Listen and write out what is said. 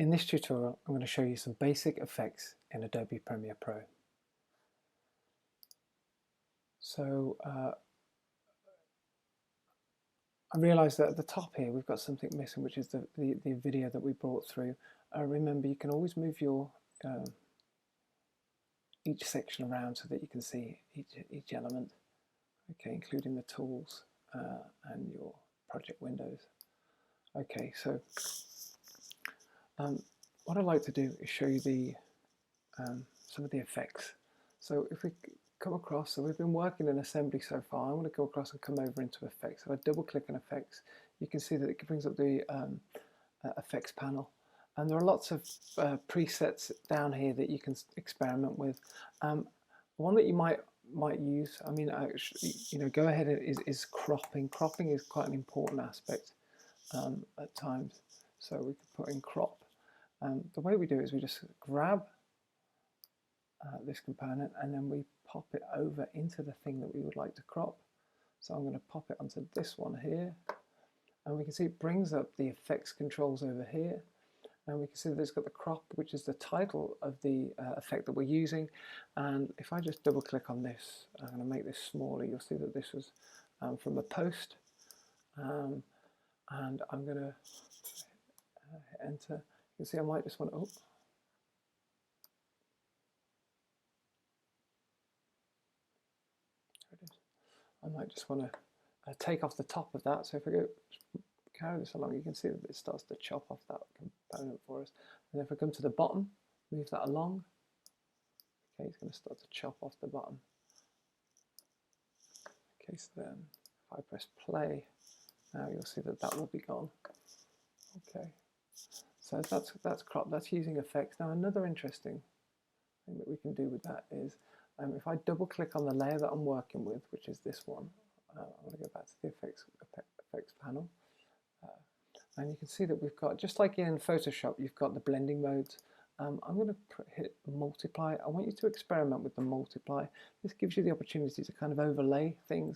In this tutorial, I'm going to show you some basic effects in Adobe Premiere Pro. So I realised that at the top here we've got something missing, which is the video that we brought through. Remember, you can always move your each section around so that you can see each element, okay, including the tools and your project windows. Okay, so what I'd like to do is show you the some of the effects. So if we come across, so we've been working in assembly so far, I'm going to go across and come over into effects. If I double click on effects, you can see that it brings up the effects panel, and there are lots of presets down here that you can experiment with. One that you might use, I mean, go ahead, is cropping. Cropping is quite an important aspect at times, so we can put in crop. The way we do it is we just grab this component and then we pop it over into the thing that we would like to crop. So I'm going to pop it onto this one here, and we can see it brings up the effects controls over here, and we can see that it's got the crop, which is the title of the effect that we're using. And if I just double click on this, I'm going to make this smaller. You'll see that this was from the post, and I'm going to enter. You can see I might just want to I might just want to take off the top of that. So if I go carry this along, you can see that it starts to chop off that component for us. And if I come to the bottom, move that along, okay, it's going to start to chop off the bottom. Okay, so then if I press play, now you'll see that that will be gone. Okay, so that's crop. That's using effects. Now another interesting thing that we can do with that is if I double click on the layer that I'm working with, which is this one, I'm going to go back to the effects panel, and you can see that we've got, just like in Photoshop, you've got the blending modes. I'm going to hit multiply. I want you to experiment with the multiply. This gives you the opportunity to kind of overlay things